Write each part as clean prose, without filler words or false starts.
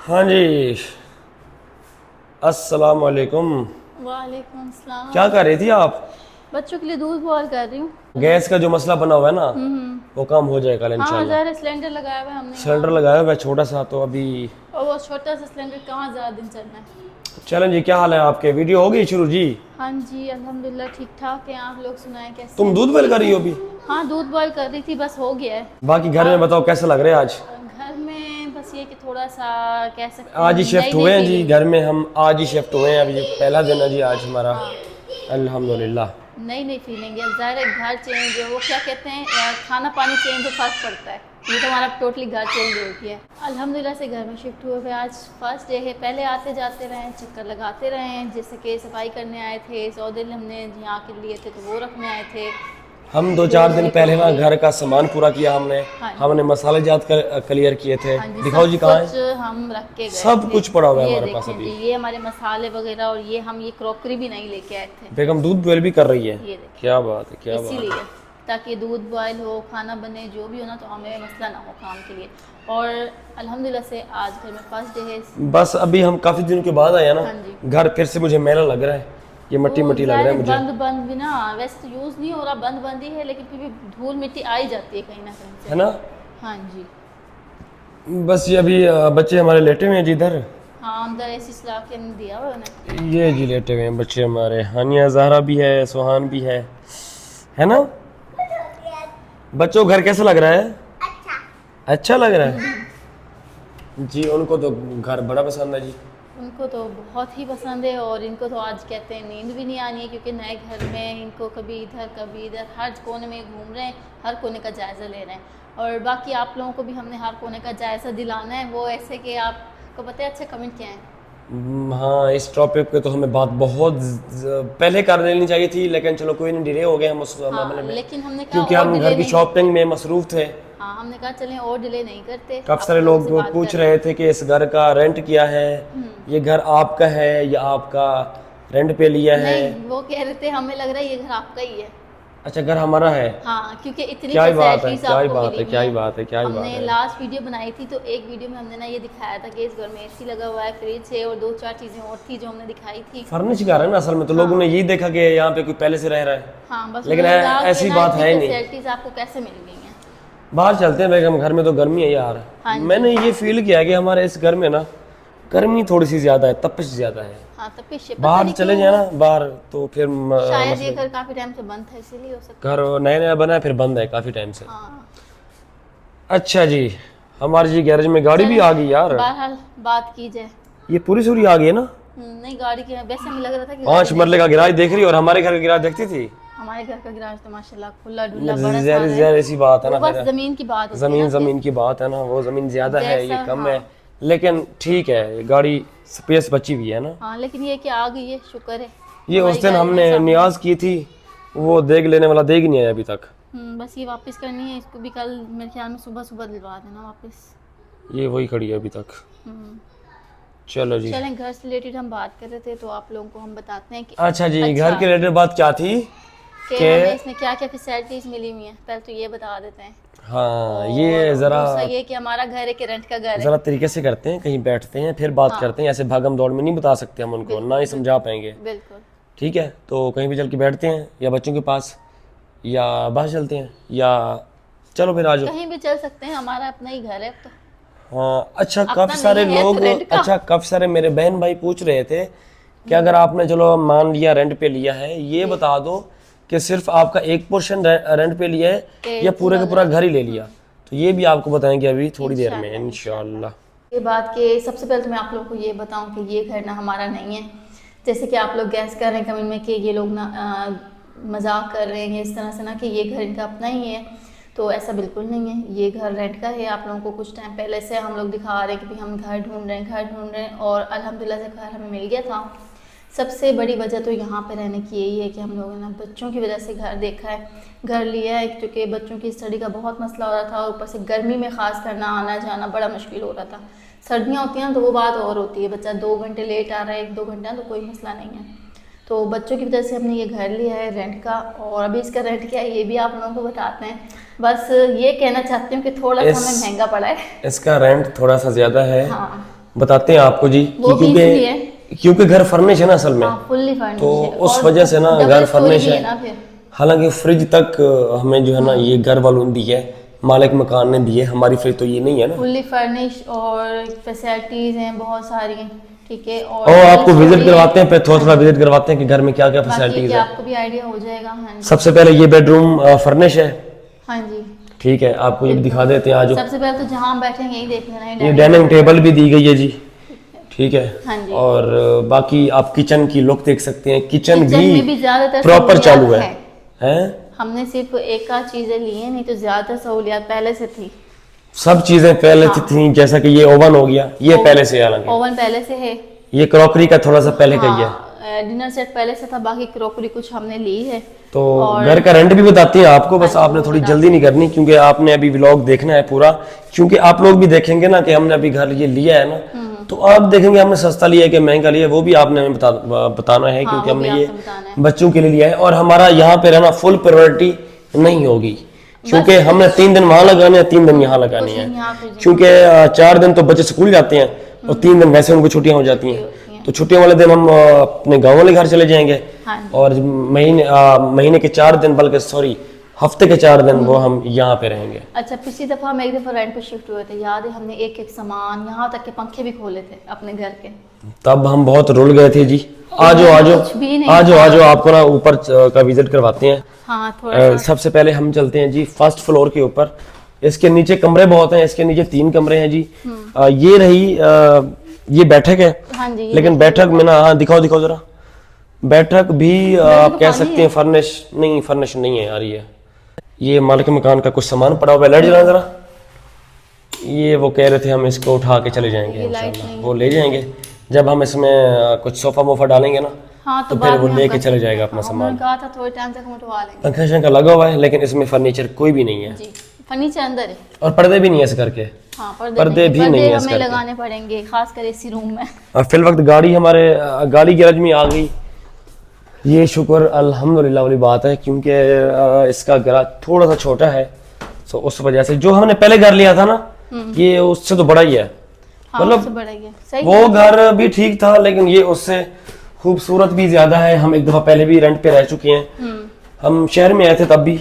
हाँ जी, अस्सलाम वालेकुम। वालेकुम सलाम। क्या कर रही थी आप? बच्चों के लिए दूध बॉयल कर रही हूँ। गैस का जो मसला बना हुआ है ना, वो काम हो जाएगा कल हाँ, इंशाल्लाह। ज़ाहिर है सिलेंडर लगाया हुआ है हमने सिलेंडर यहाँ। लगाया हुआ है छोटा सा, तो अभी और वो छोटा सा सिलेंडर कहाँ ज़्यादा दिन चलना है। चलें जी। क्या हाल है आपके? वीडियो हो गई शुरू जी? हाँ जी, अल्हम्दुलिल्लाह ठीक ठाक है। आप लोग सुनाएं कैसे तुम हैं? दूध बॉयल कर रही हो अभी? हाँ, दूध बॉयल कर रही थी, बस हो गया है। बाकी घर में बताओ कैसा लग रहा है आज? घर में बस ये कि थोड़ा सा कह सकते हैं आज ही शिफ्ट नई हुए नई हैं जी फीलिंग घर है। में, हम आज ही शिफ्ट हुए हैं। अभी पहला दिन है जी आज हमारा, हाँ, अल्हम्दुलिल्लाह। नई नई फीलिंग है। ज़ाहिर है घर चेंज हो, वो क्या कहते हैं खाना पानी चेंज हो, फर्क पड़ता है। ये तो हमारा टोटली घर चेंज हो गया है। अल्हम्दुलिल्लाह से घर में शिफ्ट हुए हुए आज फर्स्ट डे है। पहले आते जाते रहे हैं, चक्कर लगाते रहे हैं, जैसे कि सफाई करने आए थे, सौदे हमने यहाँ के लिए थे तो वो रखने आए थे। हम 2-4 दिन पहले ना घर का सामान पूरा किया हमने। हाँ जी। हमने मसाले जात कर क्लियर किए थे। हाँ जी, दिखाओ सब जी कहाँ कुछ है। हम रख के गए सब थे। कुछ पड़ा हुआ है ये हमारे पास देखें अभी। जी, ये हमारे मसाले वगैरह, और ये हम ये क्रॉकरी भी नहीं लेके आए थे। बेगम दूध बॉयल भी कर रही है। ये देखिए, क्या बात है, क्या बात इसीलिए है। ताकि दूध बॉयल हो, खाना बने, जो भी हो ना, तो हमें मसला ना हो काम के लिए। और अल्हम्दुलिल्लाह से आज घर में फर्स्ट डे है। बस अभी हम काफी दिनों के बाद आए हैं ना, हाँ जी। घर फिर से मुझे मैला लग रहा है। ये मट्टी वो मट्टी लग रहा है मुझे। बंद बंद भी ना, वैसे तो यूज़ नहीं हो रहा, बंद बंद ही है, लेकिन फिर भी धूल मिट्टी आ ही जाती है कहीं ना कहीं से। है ना। हाँ जी। बस ये अभी बच्चे हमारे लेटे हुए हैं जी इधर। हाँ, अंदर ऐसी सलाह के हमने दिया हुआ उन्हें। ये जी लेटे हुए हैं बच्चे हमारे। हानिया ज़हरा भी है, सुहान भी है ना। बच्चों को घर कैसा लग रहा है? अच्छा लग रहा है जी। उनको तो घर बड़ा पसंद है जी। उनको तो बहुत ही पसंद है, और इनको तो आज कहते हैं नींद भी नहीं आनी है, क्योंकि नए घर में इनको कभी इधर हर कोने में घूम रहे हैं, हर कोने का जायज़ा ले रहे हैं। और बाकी आप लोगों को भी हमने हर कोने का जायज़ा दिलाना है, वो ऐसे कि आपको पता है। अच्छा कमेंट क्या है? हाँ, इस टॉपिक पे तो हमें बात बहुत पहले कर लेनी चाहिए थी, लेकिन चलो कोई नहीं, डिले हो गए हम उस मामले में, लेकिन हमने कहा क्योंकि और हम डिले घर की नहीं शॉपिंग में मसरूफ थे। हाँ, हमने कहा चलें और डिले नहीं करते। काफ़ी आप सारे लोगों लोग से बात पूछ कर रहे थे कि इस घर का रेंट क्या है, ये घर आपका है या आपका रेंट पे लिया है। नहीं, वो कह रहे थे हमें लग रहा है ये घर आपका ही है। अच्छा, घर हमारा है। हाँ, क्योंकि इतनी क्या ही बात है, फैसिलिटीज क्या ही आपको बात मिली है, हुई क्या ही हैं। बात है, क्या ही बात हमने है। लास्ट वीडियो बनाई थी, तो एक वीडियो में हमने ना ये दिखाया था कि इस घर में एसी लगा हुआ है, फ्रिज है, और 2-4 चीज़ें और थी जो हमने दिखाई थी। फर्निश घर है ना असल में, तो लोगों ने यही देखा कि यहाँ पे कोई पहले से रह रहा है। हाँ, बस लेकिन उन्होंने कहा कि ऐसी ना बात इतनी है नहीं। फैसिलिटीज आपको कैसे मिल गई हैं। बाहर चलते हैं बेगम, घर में तो गर्मी है यार। हाँ जी। मैंने ये फील किया कि हमारे इस घर में ना गर्मी थोड़ी सी ज्यादा है, तपिश ज्यादा है। हाँ, तब पीछे बाहर चले जाए ना बाहर, तो फिर शायद ये घर काफी टाइम से बंद था, इसीलिए हो सकता घर नया नया बना है, फिर बंद है काफी टाइम से। है। हाँ, अच्छा जी, हमारी जी गैरेज में गाड़ी भी आ गई यार। बहरहाल बात की जाए। ये पूरी सूरी आ गई है ना। नहीं, गाड़ी की वैसे हमें लग रहा था कि 5 मरले का गिराज देख रही, और हमारे घर का गिराज देखती थी। हमारे घर का गिराज तो माशाल्लाह खुला डुला बड़ा ज़ाहिर सारा है। ज़ाहिर ऐसी बात है वो ना, बस फिर जमीन की बात होती है जमीन ना फिर। जमीन की बात है ना, वो जमीन ज्यादा है, ये जैसा, कम हाँ। है, लेकिन ठीक है, ये गाड़ी स्पेस बची हुई है ना। हाँ, लेकिन ये कि आ गई है, शुक्र है। ये उस दिन हमने नियाज की थी, वो देख लेने वाला देख नहीं आया अभी तक। बस ये वापस करनी है, इसको भी कल मेरे ख्याल में सुबह सुबह दिलवा देना वापस। ये वही खड़ी है अभी तक। हम्म, चलो जी। चलें, घर से रिलेटेड हम बात कर रहे थे, तो आप लोगों को हम बताते हैं कि अच्छा जी, घर के रिलेटेड बात क्या थी हमें इसमें क्या क्या फैसिलिटीज मिली हुई हैं, पहले तो ये बता देते हैं। हाँ, ये जरा दूसरा ये कि हमारा घर है कि रेंट का घर है। जरा तरीके से करते हैं, कहीं बैठते हैं फिर बात करते हैं। ऐसे भागम दौड़ में नहीं बता सकते हम उनको, ना ही समझा पाएंगे। बिल्कुल। ठीक है, तो कहीं भी चल के बैठते हैं, या बच्चों के पास, या बाहर चलते हैं, या चलो फिर आ जाओ। कहीं भी चल सकते हैं, हमारा अपना ही घर है अब तो। हाँ, अच्छा अपना काफी सारे नहीं है तो लोग, रेंट का। अच्छा काफी सारे मेरे बहन भाई पूछ रहे थे कि अगर आपने चलो मान लिया रेंट पे लिया है, ये बता दो कि सिर्फ आपका एक पोर्शन रेंट पे लिया है या पूरे का पूरा घर ही ले लिया। तो ये भी आपको बताएंगे अभी थोड़ी देर में इंशाल्लाह। ये बात के सबसे पहले तो मैं आप लोगों को ये बताऊं कि ये घर ना हमारा नहीं है। जैसे कि आप लोग गैस कर रहे हैं कमेंट में कि ये लोग ना मजाक कर रहे हैं इस तरह से ना कि ये घर इनका अपना ही है, तो ऐसा बिल्कुल नहीं है। ये घर रेंट का है। आप लोगों को कुछ टाइम पहले से हम लोग दिखा रहे हैं कि भाई हम घर ढूंढ रहे हैं, और अल्हम्दुलिल्लाह से घर हमें मिल गया था। सबसे बड़ी वजह तो यहाँ पे रहने की यही है कि हम लोगों ने बच्चों की वजह से घर देखा है, घर लिया है, क्योंकि बच्चों की स्टडी का बहुत मसला हो रहा था, और ऊपर से गर्मी में ख़ास करना आना जाना बड़ा मुश्किल हो रहा था। सर्दियाँ होती हैं तो वो बात और होती है, बच्चा 2 घंटे लेट आ रहा है, 1-2 घंटा तो कोई मसला नहीं है। तो बच्चों की वजह से हमने ये घर लिया है रेंट का, और अभी इसका रेंट क्या है ये भी आप लोगों को बताते हैं। बस ये कहना चाहती हूँ कि थोड़ा सा हमें महंगा पड़ा है। इसका रेंट थोड़ा सा ज़्यादा है। हाँ, बताते हैं आपको जी वो भी इसलिए क्योंकि घर फर्निश है ना असल में, फुल्ली फर्निश तो है उस और वजह से ना डबल घर स्टोरी फर्निश भी है। ना फिर। हालांकि फ्रिज तक हमें जो है ना ये घर वालों ने दी है, मालिक मकान ने दी है, हमारी फ्रिज तो ये नहीं है ना। फुल्ली फर्निश और फैसिलिटीज हैं बहुत सारी, ठीक है। और आपको विजिट करवाते हैं, फिर थोड़ा थोड़ा विजिट करवाते हैं कि घर में क्या क्या फैसिलिटीज है। आपको भी आइडिया हो जाएगा। हाँ जी, सबसे पहले ये बेडरूम फर्निश है, हाँ जी, ठीक है, आपको ये भी दिखा देते हैं। आज सबसे पहले तो जहाँ हम बैठे हैं यही देख लेना है, ये डाइनिंग टेबल भी दी गई है जी, ठीक है। हाँ जी। और बाकी आप किचन की लुक देख सकते हैं, किचन में भी ज्यादातर प्रॉपर चालू है, सहूलियात हैं? हमने सिर्फ एक आध चीजें ली हैं, नहीं तो ज्यादातर सहूलियात पहले से थी। सब चीजें पहले से थी, जैसा कि ये ओवन हो गया, ये पहले से है। हालांकि ओवन पहले से है, ये क्रॉकरी का थोड़ा सा पहले का ही है। डिनर सेट पहले से था, बाकी क्रॉकरी कुछ हमने ली है। तो घर का रेंट भी बताती है आपको, बस आपने थोड़ी जल्दी नहीं करनी, क्योंकि आपने अभी व्लॉग देखना है पूरा, क्योंकि आप लोग भी देखेंगे ना कि हमने अभी घर ये लिया है ना, तो आप देखेंगे हमने सस्ता लिया है कि महंगा लिया है, वो भी आपने हमें बताना है, क्योंकि हमने ये बच्चों के लिए लिया है। और हमारा यहाँ पे रहना फुल प्रायोरिटी नहीं होगी, क्योंकि हमने 3 दिन वहां लगाने हैं, 3 दिन यहाँ लगाने हैं, क्योंकि 4 दिन तो बच्चे स्कूल जाते हैं और 3 दिन वैसे उनको छुट्टियां हो जाती हैं। तो छुट्टियों वाले दिन हम अपने गाँव वाले घर चले जाएंगे, और महीने के 4 दिन, बल्कि सॉरी हफ्ते के 4 दिन वो हम यहाँ पे रहेंगे। अच्छा, पिछली दफा हम एक दफा रेंट पे शिफ्ट हुए थे, याद है? हमने एक एक सामान, यहाँ तक के पंखे भी खोले थे अपने घर के, तब हम बहुत रुल गए थे जी। आजो आपको ना ऊपर का विजिट करवाते हैं। हाँ, थोड़ा सबसे पहले हम चलते हैं जी फर्स्ट फ्लोर के ऊपर। इसके नीचे कमरे बहुत हैं, इसके नीचे 3 कमरे हैं जी। ये रही ये बैठक है। हाँ जी, लेकिन बैठक में ना, हाँ दिखाओ जरा, बैठक भी आप कह सकते हैं फर्निश नहीं है यार। ये मालिक मकान का कुछ सामान पड़ा हुआ है, लाइट जला जरा। ये वो कह रहे थे हम इसको उठा के चले जाएंगे इंशाल्लाह, वो ले जाएंगे जब हम इसमें कुछ सोफा मोफा डालेंगे ना। हाँ, तो फिर वो लेके चले जाएगा अपना सामान। कहा था थोड़े टाइम तक हम उठवा लेंगे। पंखा शंखा लगा हुआ है, लेकिन इसमें फर्नीचर कोई भी नहीं है जी, फर्नीचर अंदर है और पर्दे भी नहीं है इस करके। हाँ, पर्दे भी नहीं है इस हमें करके। लगाने पड़ेंगे, खास कर इसी रूम में। और फिल वक्त गाड़ी हमारे गाड़ी गैरेज में आ गई, ये शुक्र अल्हम्दुलिल्लाह वाली बात है, क्योंकि इसका गैराज थोड़ा सा छोटा है, तो उस वजह से जो हमने पहले घर लिया था ना, ये उससे तो बड़ा ही है। हाँ, मतलब वो घर भी ठीक था, लेकिन ये उससे खूबसूरत भी ज्यादा है। हम एक दफा पहले भी रेंट पे रह चुके हैं, हम शहर में आए थे तब भी,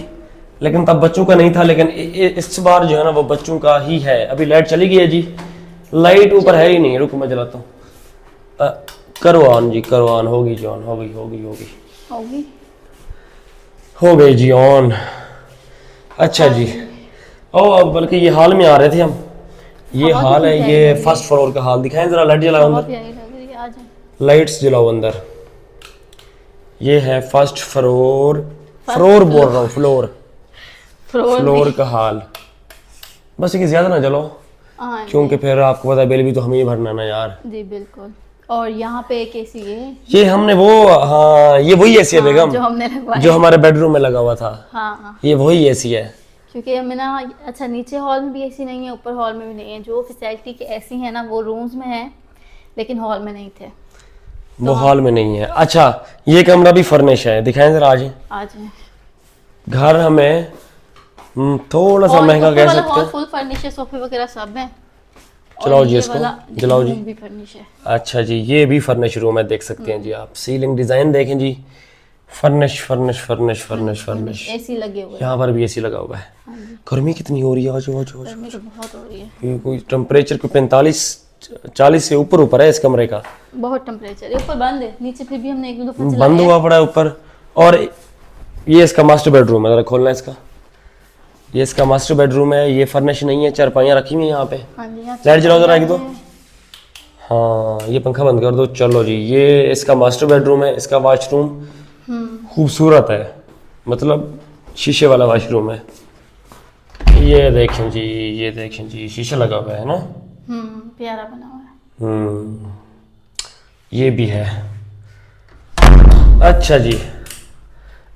लेकिन तब बच्चों का नहीं था, लेकिन इस बार जो है ना वो बच्चों का ही है। अभी लाइट चली गई है जी, लाइट ऊपर है ही नहीं, रुको मैं जलाता हूँ। करो ऑन जी, करो ऑन, होगी जी ऑन, हो गई जी ऑन। अच्छा जी, ओ बल्कि ये हॉल में आ रहे थे हम, ये हॉल है, ये फर्स्ट फ्लोर का हॉल। दिखाएं जरा, लाइट जलाओ अंदर, लाइट्स जलाओ अंदर। ये है फर्स्ट फ्लोर बोल रहा हूँ, फ्लोर का हाल। बस ये ज्यादा ना जलो, क्योंकि फिर आपको पता है बिल भी तो हमें ही भरना ना यार। जी बिल्कुल। और यहाँ पे एक एसी है, ये हमने वो, हाँ ये वही एसी है बेगम, जो हमने लगवाया, जो हमारे बेडरूम में लगा हुआ था। हाँ, ये वही एसी है, क्योंकि हमें ना, अच्छा नीचे हॉल में भी एसी नहीं है, ऊपर हॉल में भी नहीं है। जो फैसिलिटी के एसी है ना वो रूम्स में है, लेकिन हॉल में नहीं थे, वो हॉल में नहीं है। अच्छा, ये कमरा भी फर्निश है, दिखाएं जरा। आज घर हमें थोड़ा सा महंगा कह सकते हैं, फुल फर्निश है, सोफे वगैरह सब है। चलाओ जी इसको, जलाओ जी। भी फर्निश है। अच्छा जी, ये भी फर्निश रूम है, देख सकते हैं जी आप। सीलिंग डिजाइन देखें जी, फर्निश। एसी लगे हुए हैं, यहाँ पर भी एसी लगा हुआ है। गर्मी कितनी हो रही है, आज गर्मी तो बहुत हो रही है। कोई टेम्परेचर को 45-40 से ऊपर है इस कमरे का, बहुत टेम्परेचर। ऊपर बंद है, नीचे फिर भी हमने 1-2 दफा बंद हुआ पड़ा है ऊपर। और ये इसका मास्टर बेडरूम है, जरा खोलना इसका। ये इसका मास्टर बेडरूम है, ये फर्निश नहीं है, चारपाइयाँ रखी हुई है यहाँ पे। लाइट जलाओ जरा एक दो, हाँ ये पंखा बंद कर दो। चलो जी, ये इसका मास्टर बेडरूम है। इसका वॉशरूम खूबसूरत है, मतलब शीशे वाला वॉशरूम है। ये देखें जी, शीशा लगा हुआ है ना, प्यारा बना हुआ है। ये भी है। अच्छा जी,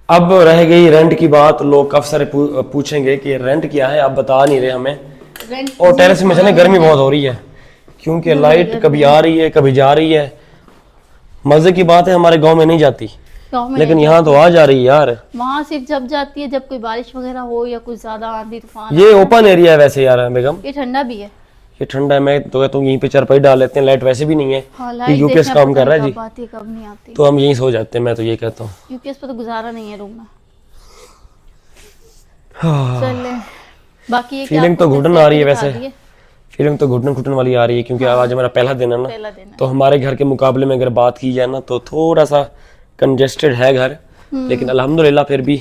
अब रह गई रेंट की बात। लोग काफी सारे पूछेंगे कि रेंट क्या है, आप बता नहीं रहे हमें। और टेरेस में चले, गर्मी बहुत हो रही है, क्योंकि लाइट कभी आ रही है कभी जा रही है। मजे की बात है, हमारे गांव में नहीं जाती, लेकिन यहाँ तो आ जा रही है यार। वहाँ सिर्फ जब जाती है जब कोई बारिश वगैरह हो या कुछ ज्यादा आंधी तूफान। ये ओपन एरिया है वैसे यार बेगम, ये ठंडा भी है, कि ठंडा है, मैं तो कहता हूँ यहीं पे चारपाई डाल लेते हैं, लाइट वैसे भी नहीं है हाँ, कि लाइट यूपीएस देखने काम पता कर रहा है नहीं जी, कब आती है, कब नहीं आती। तो हम यहीं सो जाते हैं, मैं तो ये कहता हूँ। यूपीएस पर तो गुजारा नहीं है रूम में। हाँ। चले बाकी ये फीलिंग तो घुटन आ रही है वैसे, फीलिंग तो घुटन घुटन वाली आ रही है, क्योंकि आज हमारा पहला दिन है ना, पहला दिन है। तो हमारे घर के मुकाबले में अगर बात की जाए ना तो थोड़ा सा कंजेस्टेड है घर, लेकिन अल्हम्दुलिल्लाह फिर भी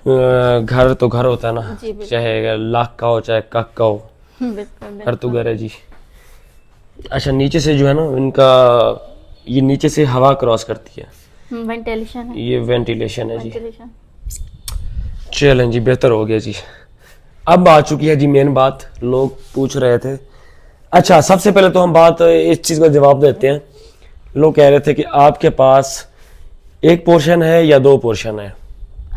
घर तो घर होता है ना, जी, बिल्कुल। चाहे लाख का हो चाहे कक का हो, बिल्कुल घर तो घर है जी। अच्छा, नीचे से जो है ना इनका, ये नीचे से हवा क्रॉस करती है, वेंटिलेशन है, ये वेंटिलेशन है जी। वेंटिलेशन। चलें जी, बेहतर हो गया जी। अब आ चुकी है जी मेन बात, लोग पूछ रहे थे। अच्छा, सबसे पहले तो हम बात इस चीज़ का जवाब देते हैं। लोग कह रहे थे कि आपके पास एक पोर्शन है या दो पोर्शन है।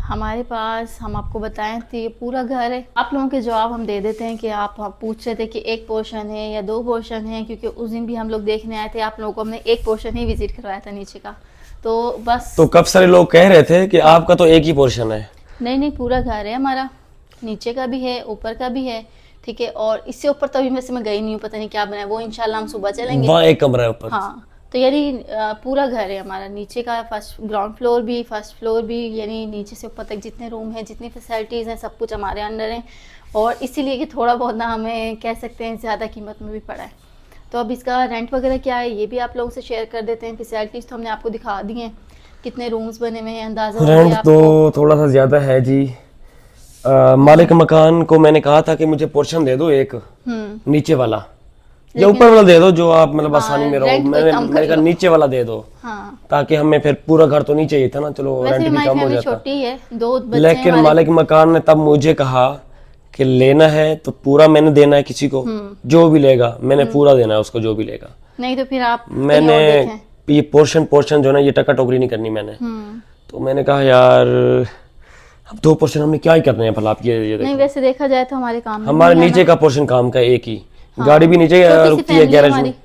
हमारे पास, हम आपको बताएं तो ये पूरा घर है। आप लोगों के जवाब हम दे देते हैं कि आप पूछ रहे थे कि एक पोर्शन है या दो पोर्शन है, क्योंकि उस दिन भी हम लोग देखने आए थे, आप लोगों को हमने एक पोर्शन ही विजिट करवाया था नीचे का, तो बस। तो कब सारे लोग कह रहे थे कि आपका तो एक ही पोर्शन है। नहीं, पूरा घर है हमारा, नीचे का भी है, ऊपर का भी है, ठीक है। और इससे ऊपर तो अभी वैसे मैं गई नहीं हूँ, पता नहीं क्या बना है वो, इंशाल्लाह हम सुबह चलेंगे। वहाँ एक कमरा है ऊपर। हाँ, तो यानी पूरा घर है हमारा, नीचे का फर्स्ट ग्राउंड फ्लोर भी, फर्स्ट फ्लोर भी, यानी नीचे से ऊपर तक जितने रूम हैं, जितनी फैसिलिटीज़ हैं, सब कुछ हमारे अंडर है। और इसीलिए कि थोड़ा बहुत ना हमें कह सकते हैं ज़्यादा कीमत में भी पड़ा है। तो अब इसका रेंट वगैरह क्या है ये भी आप लोगों से शेयर कर देते हैं। फैसिलिटीज़ तो हमने आपको दिखा दी हैं, कितने रूम्स बने हुए हैं, अंदाज़ा हो गया रेंट तो थोड़ा सा ज़्यादा है जी। मालिक मकान को मैंने कहा था कि मुझे पोर्शन दे दो एक, नीचे वाला या ऊपर वाला दे दो, जो आप मतलब आसानी में रहो। मैंने कहा नीचे वाला दे दो, हाँ। ताकि हमें फिर पूरा घर तो नहीं चाहिए था ना, चलो वैसे रेंट भी हमारी कम हो फैमिली जाता। छोटी है, 2 बच्चे हैं लेकिन हमारे। मालिक मकान ने तब मुझे कहा कि लेना है तो पूरा मैंने देना है, किसी को जो भी लेगा मैंने पूरा देना है उसको, जो भी लेगा। नहीं तो फिर आप मैंने ये पोर्शन जो ना, ये टका टोकरी नहीं करनी मैंने। तो मैंने कहा यार अब दो पोर्शन हमने क्या ही करने हैं भला, आप ये नहीं, देखो। वैसे देखा जाए तो हमारे काम में हमारे भी है नीचे ना। का पोर्शन काम का एक ही, गाड़ी भी नीचे छोटी सी रुकती है फैमिली गैरेज हमारी। में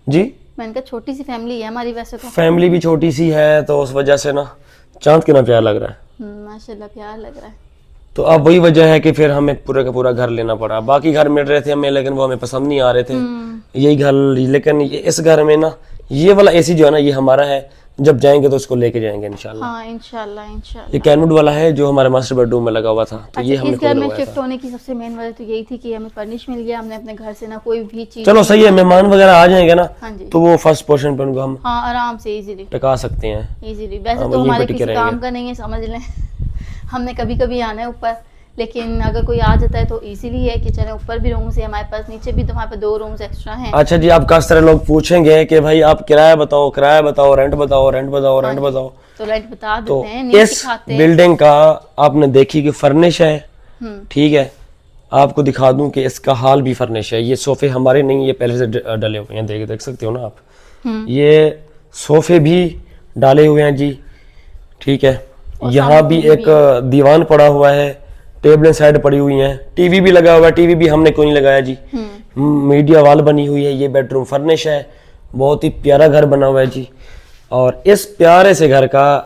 जी। मैंने कहा छोटी सी फैमिली है हमारी वैसे तो। फैमिली भी छोटी सी है, तो उस वजह से ना चांद कितना प्यार लग रहा है। माशाल्लाह प्यार लग रहा है। तो अब वही वजह है कि फिर हमें पूरा का पूरा घर लेना पड़ा। बाकी घर मिल रहे थे हमें, लेकिन वो हमें पसंद नहीं आ रहे थे, यही घर। लेकिन इस घर में ना ये वाला एसी जो है ना, ये हमारा है, जब जाएंगे तो उसको लेके जाएंगे इंशाल्लाह। हाँ, इंशाल्लाह इंशाल्लाह। ये कैनवुड वाला है जो हमारे मास्टर बेडरूम में लगा हुआ था, तो ये अच्छा, हमने इस घर खुद में लगवाया शिफ्ट था। होने की सबसे मेन वजह तो यही थी कि हमें फर्निश मिल गया, हमने अपने घर से ना कोई भी चीज। चलो सही है, मेहमान वगैरह आ जाएंगे ना, हाँ जी। तो वो फर्स्ट पोर्शन पे उनको हम हाँ, आराम से इजीली टका सकते हैं। वैसे हाँ, तो वहीं हमारे पे टिके किसी काम रहेंगे। का नहीं है, समझ लें। हमने कभी कभी आना है ऊपर, लेकिन अगर कोई आ जाता है तो इजीली है कि चले ऊपर भी रूम्स है हमारे पास, नीचे भी तो हमारे पास 2 रूम्स एक्स्ट्रा हैं। अच्छा जी, आप काफी सारे लोग पूछेंगे कि भाई आप किराया बताओ, किराया बताओ, रेंट बताओ, रेंट बताओ, रेंट बताओ। तो रेंट बता तो देते हैं, नीचे इस दिखाते हैं। बिल्डिंग का आपने देखी कि फर्निश है, हम्म, ठीक है। आपको दिखा दूं कि इसका हाल भी फर्निश है। ये सोफे हमारे नहीं, ये पहले से डले हुए हैं, देख सकते हो ना आप। ये सोफे भी डाले हुए हैं जी, ठीक है। यहाँ भी एक दीवान पड़ा हुआ है, टेबलें साइड पड़ी हुई हैं, टीवी भी लगा हुआ है। टीवी भी हमने कोई नहीं लगाया जी, मीडिया वॉल बनी हुई है। ये बेडरूम फर्निश है, बहुत ही प्यारा घर बना हुआ है जी। और इस प्यारे से घर का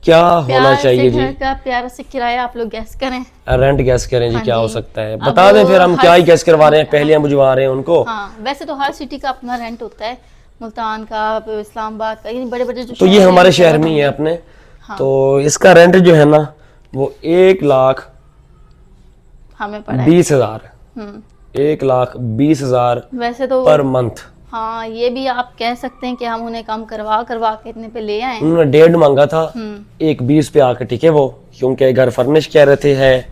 क्या होना चाहिए जी, घर का प्यारा से किराया आप लोग गैस करें। रेंट गैस करें जी, हाँ क्या हो जी। सकता है, अब बता दें फिर हम हर- क्या ही गैस करवा रहे हैं, पहलियां बुझवा रहे हैं उनको। हाँ, वैसे तो हर सिटी का अपना रेंट होता है, मुल्तान का, इस्लामाबाद का, यानी बड़े बड़े जो तो ये शहर हैं, हमारे उनका शहर में रेंट ही है अपने। हाँ। तो इसका रेंट जो है ना वो 1,20,000 हम्म, 1,20,000 वैसे तो पर मंथ। हाँ, ये भी आप कह सकते हैं कि हम उन्हें कम करवा करवा के इतने पे ले आए। उन्होंने 1.5 मांगा था, 1,20 पे आके टिके वो, क्योंकि घर फर्निश कह रहे थे है,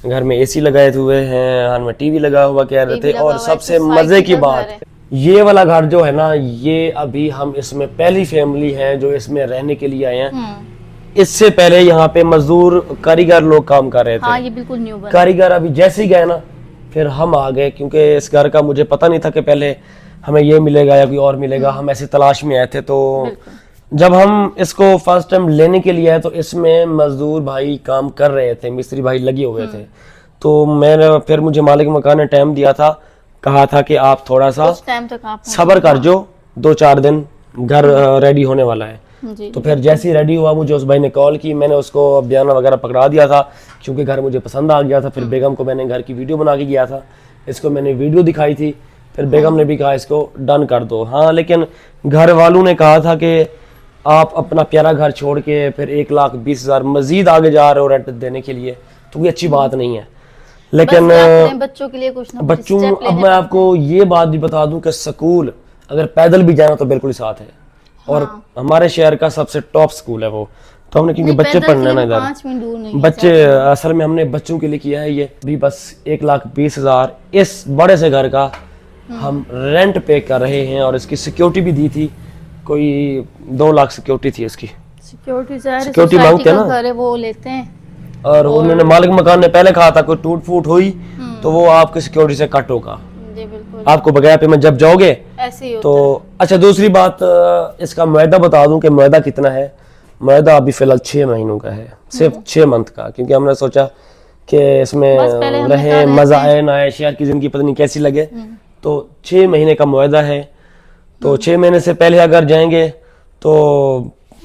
घर में एसी लगाए हुए हैं, घर में टीवी लगा हुआ कह रहे थे। लगा और हुआ है, सबसे तो मजे की साइकिल का बात, घर है। ये वाला घर जो है ना, ये अभी हम इसमें पहली फैमिली है जो इसमें रहने के लिए आए हैं। इससे पहले यहाँ पे मजदूर कारीगर लोग काम कर रहे हाँ, थे। ये बिल्कुल न्यू बना। कारीगर अभी जैसे ही गए ना, फिर हम आ गए, क्योंकि इस घर का मुझे पता नहीं था कि पहले हमें ये मिलेगा या कोई और मिलेगा। हम ऐसी तलाश में आए थे। तो जब हम इसको फर्स्ट टाइम लेने के लिए आए तो इसमें मजदूर भाई काम कर रहे थे, मिस्त्री भाई लगे हुए थे। तो मैंने फिर मुझे मालिक मकान ने टाइम दिया था, कहा था कि आप थोड़ा सा उस टाइम तक आप सब्र कर जो, 2-4 दिन घर रेडी होने वाला है। जी। तो फिर जैसे ही रेडी हुआ, मुझे उस भाई ने कॉल की, मैंने उसको बयाना वगैरह पकड़ा दिया था, क्योंकि घर मुझे पसंद आ गया था। फिर बेगम को मैंने घर की वीडियो बना के गया था इसको मैंने वीडियो दिखाई थी, फिर बेगम ने भी कहा इसको डन कर दो। हाँ, लेकिन घर वालों ने कहा था कि आप अपना प्यारा घर छोड़ के फिर 1,20,000 मजीद आगे जा रहे हो रेंट देने के लिए, तो ये अच्छी बात नहीं है। लेकिन बच्चों के लिए कुछ ना कुछ बच्चों, step अब लेने मैं आपको ये बात भी बता दूं कि स्कूल अगर पैदल भी जाना तो बिल्कुल साथ है, और हमारे शहर का सबसे टॉप स्कूल है वो। तो हमने, क्योंकि बच्चे पढ़ने ना इधर, 5 मिनट दूर नहीं है बच्चे असल में हमने बच्चों के लिए किया है ये भी। बस 1,20,000 इस बड़े से घर का हम रेंट पे कर रहे हैं, और इसकी सिक्योरिटी भी दी थी, कोई 2 लाख सिक्योरिटी थी इसकी। सिक्योरिटी मांगते हैं ना, घर है वो लेते हैं। और उन्होंने मालिक मकान ने पहले कहा था कोई टूट फूट हुई तो वो आपकी सिक्योरिटी से कट होगा, जी बिल्कुल, आपको बगैर पेमेंट जब जाओगे ऐसे ही होता तो। अच्छा, दूसरी बात, इसका मुआहदा बता दूं कि मुआहदा कितना है। मुआहदा अभी फिलहाल 6 महीनों का है, सिर्फ 6 मंथ का, क्योंकि हमने सोचा कि इसमें बस पहले हमने रहे, कहा मजा रहते आए ना आए, शहर की जिंदगी पता नहीं कैसी लगे। तो 6 महीने का मुआहदा है। तो 6 महीने से पहले अगर जाएंगे तो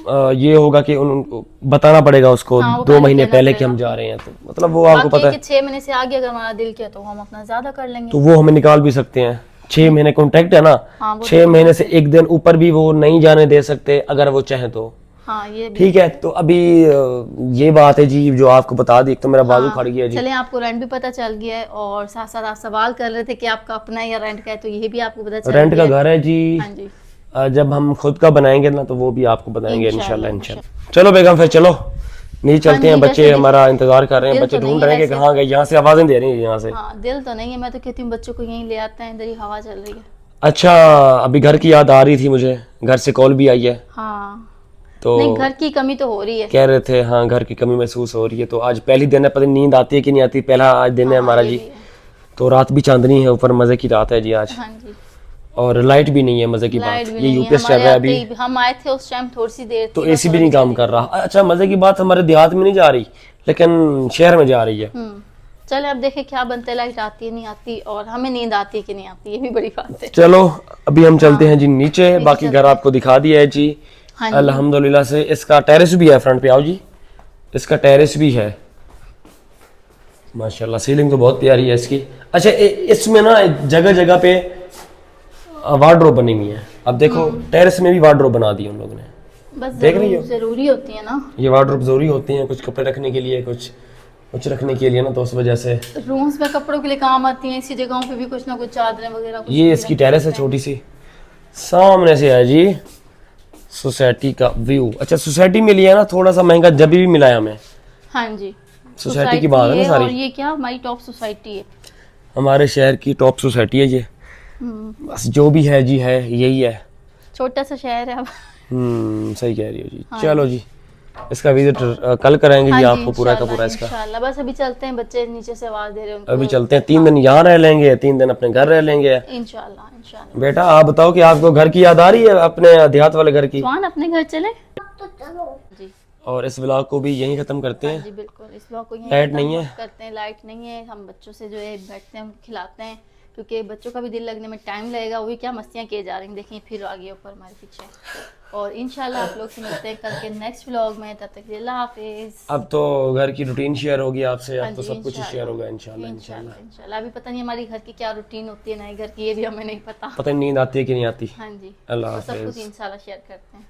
ये होगा कि उनको बताना पड़ेगा उसको हाँ, वो 2 पहले महीने कहना पहले कि पड़ेगा। हम जा रहे हैं, तो मतलब वो आपको बाकी पता है। कि 6 महीने से आगे अगर हमारा दिल किया तो हम अपना ज्यादा कर लेंगे। तो वो हमें निकाल भी सकते हैं। 6 महीने कॉन्ट्रैक्ट है ना, हाँ, वो 6 महीने से 1 दिन ऊपर भी वो नहीं जाने दे सकते अगर वो चाहे तो। हाँ, ये भी ठीक है, तो अभी ये बात है जी जो आपको बता दी। एक तो मेरा बाजू खड़ गया जी। चले, आपको रेंट भी पता चल गया है, और साथ साथ आप सवाल कर रहे थे कि आपका अपना या रेंट का है, तो ये भी आपको पता चल रेंट गया का घर है जी। हाँ जी, जब हम खुद का बनाएंगे ना तो वो भी आपको बताएंगे इंशाल्लाह, इंशाल्लाह। चलो बेगम, फिर चलो नहीं चलते हैं, जी, बच्चे वैसे हमारा इंतजार कर रहे हैं, दिल बच्चे तो ढूंढ नहीं रहे है हैं कि वैसे। कहाँ गए, यहाँ से आवाजें दे रही हैं यहाँ से। हाँ, दिल तो नहीं है, मैं तो कहती हूँ बच्चों को यहीं ले आते हैं, इधर ही हवा चल रही है। अच्छा, अभी घर की याद आ रही थी मुझे, घर से कॉल भी आई है, हाँ, तो नहीं घर की कमी तो हो रही है। कह रहे थे हाँ घर की कमी महसूस हो रही है। तो आज पहली दिन है, पता नहीं नींद आती है कि नहीं आती, पहला आज दिन है हमारा ये जी। भी है। तो रात भी चांदनी है ऊपर, मजे की रात है जी आज। हाँ जी, और लाइट भी नहीं है, मजे की बात। लाइट भी ये नहीं है, यूपीएस चल हमारे रहा है आते अभी, ही हम आए थे उस टाइम थोड़ी सी देर तो थी, एसी भी नहीं काम कर रहा। अच्छा, मजे की बात, हमारे देहात में नहीं जा रही लेकिन शहर में जा रही है। चले अब देखे क्या बनता है, लाइट आती है नहीं आती, और हमें नींद आती है कि नहीं आती, ये भी बड़ी बात है। चलो अभी हम चलते हैं जी नीचे, बाकी घर आपको दिखा दिया है जी। हाँ जी। अल्हम्दुलिल्लाह से इसका टेरेस भी है, फ्रंट पे आओ जी, इसका टेरेस भी है माशाल्लाह। सीलिंग तो बहुत प्यारी है इसकी। अच्छा, इसमें ना जगह जगह पे वार्डरोब बनी हुई है। अब देखो टेरेस में भी वार्डरोब बना दी उन लोगों ने, बस देख रही हो? जरूरी होती है ना, ये वार्डरोब जरूरी होती हैं, कुछ कपड़े रखने के लिए, कुछ रखने के लिए ना, तो उस वजह से। रूम्स में कपड़ों के लिए काम आती हैं, इसी जगहों पे भी कुछ ना कुछ चादरें वगैरह कुछ ये भी इसकी रख टेरेस है सकते हैं। छोटी सी, सामने से है जी सोसाइटी का व्यू। अच्छा, सोसाइटी में लिया ना, थोड़ा सा महंगा जब भी मिला है हमें। हाँ जी, सोसाइटी की बात है ना और सारी, ये क्या हमारी टॉप सोसाइटी है। हमारे शहर की टॉप सोसाइटी है ये। बस जो भी है जी, है यही है। छोटा सा शहर है अब। सही कह रही हो जी। चलो जी, इसका विजिट कल कराएंगे जी आपको पूरा का पूरा इसका। इंशाल्लाह। बस अभी चलते हैं, बच्चे नीचे से आवाज दे रहे हैं उनको। अभी चलते हैं, 3 दिन यहाँ रह लेंगे, 3 दिन अपने घर रह लेंगे। इंशाल्लाह इंशाल्लाह। बेटा आप बताओ कि आपको घर की याद आ रही है, अपने देहात वाले घर की? स्वान अपने घर चले जी। और इस व्लॉग को भी यहीं खत्म करते हैं। जी बिल्कुल, इस ब्लॉग को यहीं लाइट खत्म नहीं है। करते हैं। लाइट नहीं है, हम बच्चों से जो है बैठते हैं, उनको खिलाते हैं, क्योंकि बच्चों का भी दिल लगने में टाइम लगेगा। वो भी क्या मस्तियाँ किए जा रही हैं, देखिए फिर आ गए ऊपर हमारे पीछे। और इंशाल्लाह आप लोग से मिलते हैं कल के नेक्स्ट व्लॉग में, तब तक अल्लाह हाफिज। अब तो घर की रूटीन शेयर होगी आपसे, हाँ अब तो जी, सब कुछ इंशाल्लाह। शेयर होगा इंशाल्लाह इंशाल्लाह। इंशाल्लाह। अभी पता नहीं हमारी घर की क्या रूटीन होती है, नए घर की, ये भी हमें नहीं पता। पता नहीं नींद आती है कि नहीं आती। हाँ जी, अल्लाह तो सब हाफिज। कुछ इंशाल्लाह शेयर करते हैं।